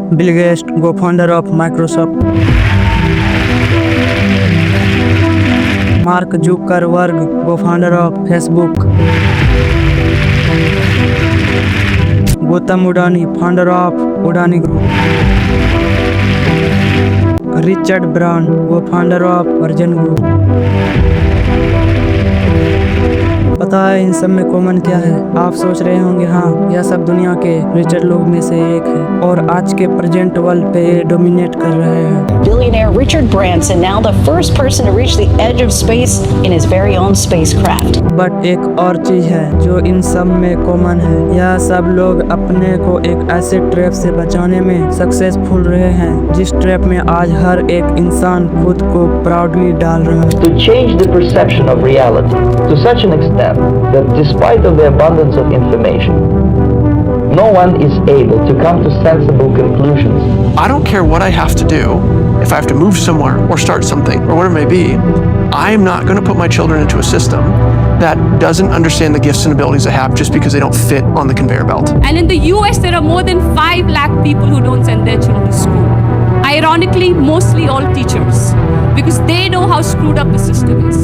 Bill Gates, co-founder of Microsoft. Mark Zuckerberg, co-founder of Facebook. Gautam Adani, founder of Adani group. Richard Branson, co-founder of Virgin group. पता है इन सब में common क्या है? आप सोच रहे होंगे हाँ यह सब दुनिया के रिचर्ड लोग में से एक है और आज के प्रेजेंट वर्ल्ड पे ये डोमिनेट कर रहे हैं। Billionaire Richard Branson, now the first person to reach the edge of space in his very own spacecraft. But एक और चीज है जो इन सब में कॉमन है, यह सब लोग अपने को एक ऐसे ट्रैप से बचाने में सक्सेसफुल रहे हैं जिस ट्रैप में आज हर एक इंसान खुद को प्राउडली डाल रहा है। To change the perception of reality to such an extent that despite of the abundance of information, no one is able to come to sensible conclusions. I don't care what I have to do. If I have to move somewhere or start something or whatever it may be, I'm not going to put my children into a system that doesn't understand the gifts and abilities they have just because they don't fit on the conveyor belt. And in the US, there are more than 5 lakh people who don't send their children to school. Ironically, mostly all teachers, because they know how screwed up the system is.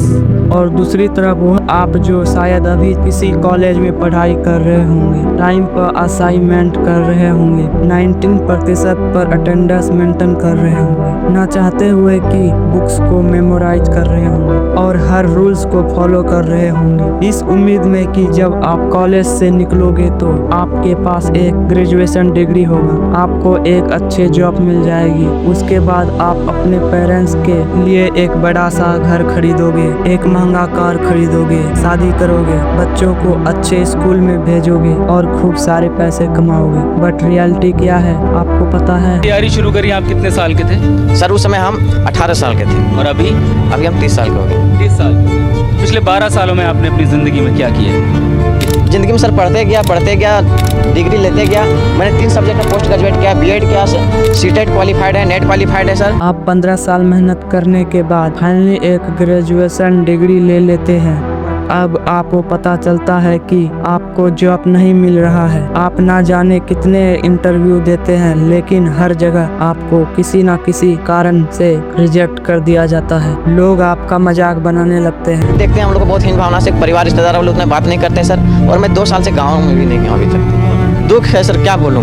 और दूसरी तरफ वो आप जो शायद अभी किसी college में पढ़ाई कर रहे होंगे, टाइम पर असाइनमेंट कर रहे होंगे, 19% पर अटेंडेंस मेंटेन कर रहे होंगे, ना चाहते हुए कि बुक्स को मेमोराइज कर रहे होंगे और हर रूल्स को फॉलो कर रहे होंगे, इस उम्मीद में कि जब आप कॉलेज से निकलोगे तो आपके पास एक ग्रेजुएशन डिग्री होगा, आपको एक अच्छे जॉब मिल जाएगी, उसके बाद आप अपने पेरेंट्स के लिए एक बड़ा सा घर खरीदोगे, एक महंगा कार खरीदोगे, शादी करोगे, बच्चों को अच्छे स्कूल में भेजोगे और खूब सारे पैसे कमाओगे। बट रियलिटी क्या है आपको पता है? तैयारी शुरू करी आप कितने साल के थे? सर उस समय हम 18 साल के थे। और अभी हम 30 साल के हो गए। 30 साल। पिछले 12 सालों में आपने अपनी ज़िंदगी में क्या किया? ज़िंदगी में सर पढ़ते गया, डिग्री लेते गया। मैंने 3 सब्जेक्ट में पोस्ट ग्रेजुएट किया, बीएड किया, सीटेट क्वालिफाइड है, नेट क्वालिफाइड है सर। आप 15 साल मेहनत करने के बाद फाइनली एक ग्रेजुएशन डिग्री ले लेते हैं। अब आपको पता चलता है कि आपको जॉब नहीं मिल रहा है। आप ना जाने कितने इंटरव्यू देते हैं लेकिन हर जगह आपको किसी ना किसी कारण से रिजेक्ट कर दिया जाता है। लोग आपका मजाक बनाने लगते हैं। देखते हैं हम लोग को बहुत हीन भावना से, परिवार रिश्तेदार हम लोग उतना बात नहीं करते हैं सर। और मैं 2 साल से गाँव में भी नहीं गया अभी तक। दुख है सर, क्या बोलूँ।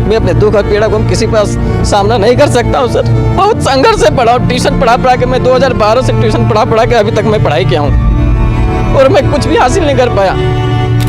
मैं अपने दुख और पीड़ा को किसी पास सामना नहीं कर सकता हूँ सर। बहुत संघर्ष से पढ़ा हूँ, ट्यूशन पढ़ा के मैं 2012 से ट्यूशन पढ़ा के अभी तक मैं पढ़ाई किया हूँ और मैं कुछ भी हासिल नहीं कर पाया।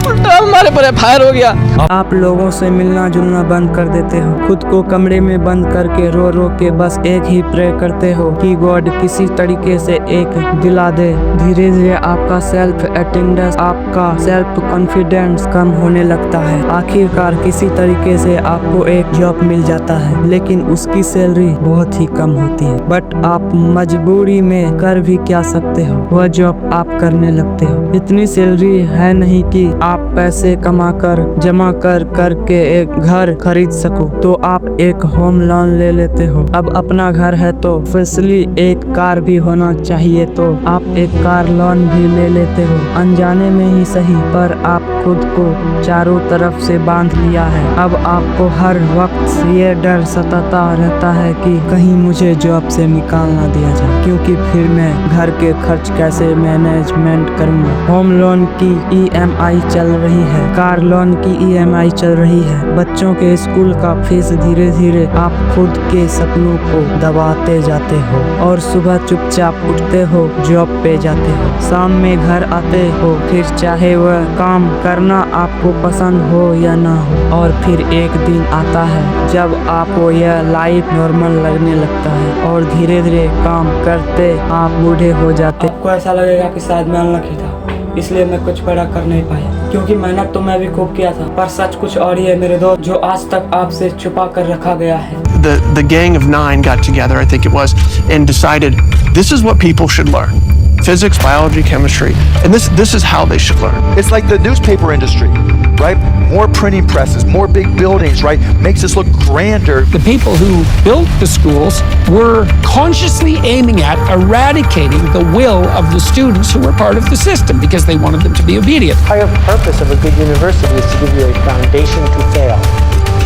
उल्टा हमारे पर फायर हो गया। आप लोगों से मिलना जुलना बंद कर देते हो, खुद को कमरे में बंद करके रो रो के बस एक ही प्रे करते हो कि गॉड किसी तरीके से एक दिला दे। धीरे धीरे आपका सेल्फ अटेंडेंस, आपका सेल्फ कॉन्फिडेंस कम होने लगता है। आखिरकार किसी तरीके से आपको एक जॉब मिल जाता है लेकिन उसकी सैलरी बहुत ही कम होती है। बट आप मजबूरी में कर भी क्या सकते हो, वह जॉब आप करने लगते हो। इतनी सैलरी है नहीं कि आप पैसे कमाकर जमा करके एक घर खरीद सको, तो आप एक होम लोन ले लेते हो। अब अपना घर है तो ऑब्वियसली एक कार भी होना चाहिए, तो आप एक कार लोन भी ले लेते हो। अनजाने में ही सही पर आप खुद को चारों तरफ से बांध लिया है। अब आपको हर वक्त ये डर सताता रहता है कि कहीं मुझे जॉब से निकाल ना दिया जाए, क्योंकि फिर मैं घर के खर्च कैसे मैनेजमेंट करूँगा। होम लोन की EMI चल रही है, कार लोन की EMI चल रही है, बच्चों के स्कूल का फीस। धीरे धीरे आप खुद के सपनों को दबाते जाते हो और सुबह चुपचाप उठते हो, जॉब पे जाते हो, शाम में घर आते हो, फिर चाहे वह काम करना आपको पसंद हो या ना हो। और फिर एक दिन आता है जब आपको यह लाइफ नॉर्मल लगने लगता है और धीरे धीरे काम करते आप बूढ़े हो जाते। आपको ऐसा लगेगा कि शायद मैं अनलकी था, इसलिए मैं कुछ बड़ा कर नहीं पाया, क्योंकि मेहनत तो मैं भी खूब किया था। पर सच कुछ और ही है मेरे दोस्त, जो आज तक आपसे छुपा कर रखा गया है। The gang of 9 got together, I think it was, and decided this is what people should learn. Physics, biology, chemistry, and this is how they should learn. It's like the newspaper industry, right? More printing presses, more big buildings, right? Makes us look grander. The people who built the schools were consciously aiming at eradicating the will of the students who were part of the system because they wanted them to be obedient. The entire purpose of a good university is to give you a foundation to fail,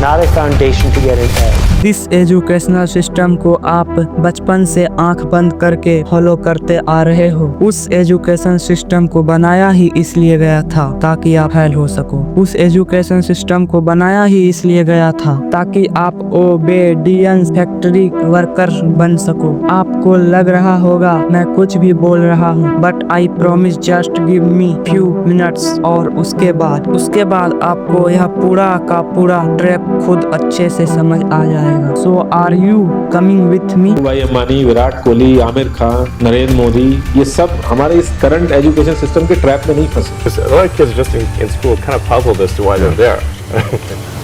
not a foundation to get an A. इस educational system को आप बचपन से आंख बंद करके follow करते आ रहे हो। उस एजुकेशन सिस्टम को बनाया ही इसलिए गया था ताकि आप फेल हो सको। उस एजुकेशन सिस्टम को बनाया ही इसलिए गया था ताकि आप ओबेडियंस फैक्ट्री वर्कर बन सको। आपको लग रहा होगा मैं कुछ भी बोल रहा हूँ, but I promise just give me few minutes, और उसके बाद आपको यह पूरा का पूरा ट्रैप खुद अच्छे से समझ आ जाएगा। So are you coming with me? भाई अंबानी, विराट कोहली, आमिर खान, नरेंद्र मोदी, ये सब हमारे इस करंट एजुकेशन सिस्टम के ट्रैप में नहीं फंसे। A lot of kids just in school kind of puzzled as to why they're there.